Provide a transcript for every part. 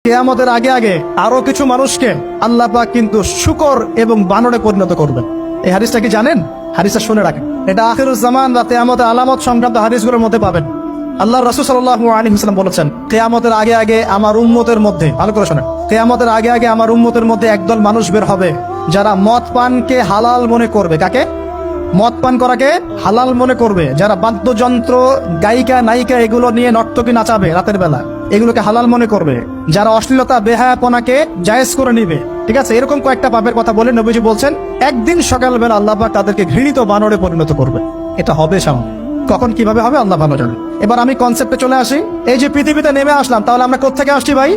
কিয়ামতের আগে আগে আরো কিছু মানুষকে আল্লাহ পাক কিন্তু শূকর এবং বানরে পরিণত করবেন। এই হাদিসটা কি জানেন? হাদিসটা শুনে রাখেন, এটা আখিরুজ জামান বা কিয়ামতের আলামত সংক্রান্ত হাদিসগুলোর মধ্যে পাবেন। আল্লাহ রাসূল সাল্লাল্লাহু আলাইহি ওয়াসাল্লাম বলেছেন, কিয়ামতের আগে আগে আমার উম্মতের মধ্যে, ভালো করে শোনেন, কিয়ামতের আগে আগে আমার উম্মতের মধ্যে একদল মানুষ বের হবে যারা মদ পানকে হালাল মনে করবে। কাকে? মদ পান করাকে হালাল মনে করবে। যারা বাদ্যযন্ত্র, গায়িকা, নায়িকা এগুলো নিয়ে নর্তকী নাচাবে রাতের বেলা, এগুলোকে হালাল মনে করবে। যারা অশ্লীলতা, বেহায়াপনাকে জায়েজ করে নিবে, ঠিক আছে, এরকম কয়েকটা পাপের কথা বলে নবীজি বলছেন একদিন সকালবেলা আল্লাহ পাক তাদেরকে ঘৃণিত বানরে পরিণত করবে। এটা হবে সামনে, কখন কিভাবে হবে আল্লাহ ভালো জানেন। এবার আমি কনসেপ্টে চলে আসি। এই যে পৃথিবীতে নেমে আসলাম, তাহলে আমরা কোত্থেকে আসছি ভাই?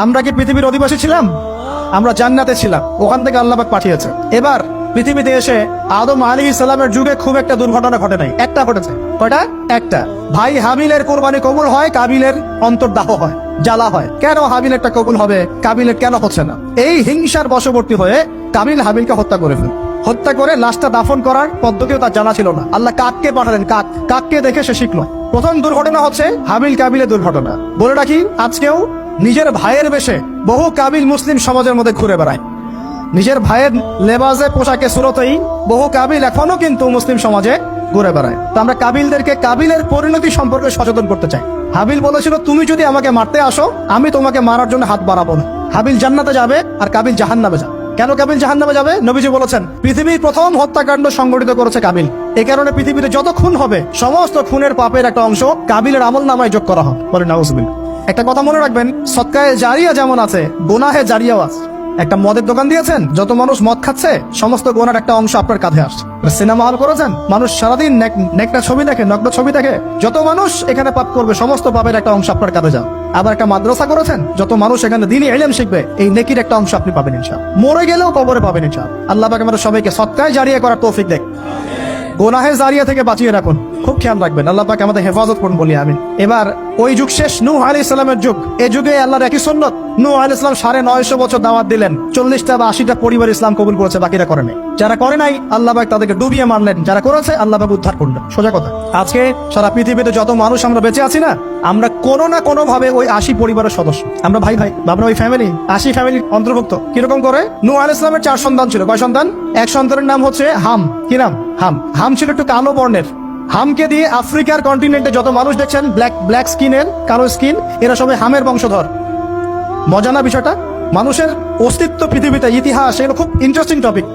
আমরা কি পৃথিবীর অধিবাসী ছিলাম? আমরা জান্নাতে ছিলাম, ওখান থেকে আল্লাহ পাক পাঠিয়েছে। এবার পৃথিবীতে এসে আদম আলাইহিস সালামের যুগে খুব একটা দুর্ঘটনা ঘটে নাই, একটা ঘটেছে। কয়টা? একটা। ভাই হাবিলের কোরবানি কবুল হয়, কাবিলের অন্তর্দাহ হয়, জ্বালা হয়। কেন হাবিলেরটা কবুল হবে, কাবিলের কেন হচ্ছে না? এই হিংসার বশবর্তী হয়ে কাবিল হাবিলকে হত্যা করে ফেলে। হত্যা করে লাশটা দাফন করার পদ্ধতিও তার জানা ছিল না। আল্লাহ কাককে পাঠালেন, কাককে দেখে সে শিখলো। প্রথম দুর্ঘটনা হচ্ছে হাবিল কাবিলের দুর্ঘটনা। বলে রাখি, আজকেও নিজের ভাইয়ের বেশে বহু কাবিল মুসলিম সমাজের মধ্যে ঘুরে বেড়ায়। নিজের ভাইয়ের লেবাসে, পোশাকে, সুরতেই বহু কাবিল এখনো কিন্তু মুসলিম সমাজে ঘুরে বেড়ায়। তো আমরা কাবিলদেরকে কাবিলের পরিণতি সম্পর্কে সচেতন করতে চাই। হাবিল বলেছিল, তুমি যদি আমাকে মারতে আসো, আমি তোমাকে মারার জন্য হাত বাড়াবো না। হাবিল জান্নাতে যাবে আর কাবিল জাহান্নামে যাবে। কেন কাবিল জাহান্নামে যাবে? নবীজি বলেছেন, পৃথিবীর প্রথম হত্যাকাণ্ড সংগঠিত করেছে কাবিল। এই কারণে পৃথিবীতে যত খুন হবে, সমস্ত খুনের পাপের একটা অংশ কাবিলের আমলনামায় যোগ করা হবে। বলে নাউজুবিল্লাহ। একটা কথা মনে রাখবেন, সদকায়ে জারিয়া যেমন আছে, গুনাহে জারিয়াও আছে। একটা মদের দোকান দিয়েছেন, যত মানুষ মদ খাচ্ছে, সমস্ত গোনার একটা অংশ আপনার কাঁধে আসছে। সিনেমা হল করেছেন, মানুষ সারাদিন নেকটা ছবি দেখে, নগ্ন ছবি দেখে, যত মানুষ এখানে পাপ করবে, সমস্ত পাপের একটা অংশ আপনার কাঁধে যাবে। আবার একটা মাদ্রাসা করেছেন, যত মানুষ এখানে দ্বীনি ইলম শিখবে, এই নেকির একটা অংশ আপনি পাবেন ইনশাআল্লাহ। মরে গেলেও কবরে পাবেন ইনশাআল্লাহ। আল্লাহ পাক আমাদের সবাইকে সদকায়ে জারিয়া করার তৌফিক দেন, গোনাহে জারিয়া থেকে বাঁচিয়ে রাখুন। খুব খেয়াল রাখবেন, আল্লাহ পাক আমাদের হেফাজত করুন বলি আমিন। এবার ওই যুগ শেষ, নূহ আলাইহিস সালামের যুগ। এই যুগে আল্লাহর একই সুন্নত। নূহ আলাইহিস সালাম 950 বছর দাওয়াত দিলেন, 40টা বা 80টা পরিবার ইসলাম কবুল করেছে, বাকিরা করে নাই। যারা করে নাই আল্লাহ পাক তাদেরকে ডুবিয়ে মারলেন, যারা করেছে আল্লাহ পাক উদ্ধার করলেন। সোজা কথা। আজকে সারা পৃথিবীতে যত মানুষ আমরা বেঁচে আছি না, আমরা কোনো না কোনো ভাবে ওই 80 পরিবারের সদস্য। আমরা ভাই ভাই, আমরা ওই ফ্যামিলি, 80 ফ্যামিলির অন্তর্ভুক্ত। কিরকম করে? নূহ আলাইহিস সালামের 4 সন্তান ছিল। কয় সন্তান? এক সন্তানের নাম হচ্ছে হাম। কি নাম? হাম। হাম ছিল একটু কালো বর্ণের। হামকে দিয়ে আফ্রিকার কন্টিনেন্টে যত মানুষ দেখছেন ব্ল্যাক স্কিনের, কালো স্কিন, এরা সবাই হামের বংশধর। মজা না বিষয়টা? মানুষের অস্তিত্ব পৃথিবীতে, ইতিহাস, এগুলো খুব ইন্টারেস্টিং টপিক।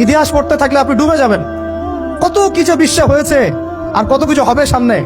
ইতিহাস পড়তে থাকলে আপনি ডুবে যাবেন। কত কিছু বিশ্ব হয়েছে আর কত কিছু হবে সামনে।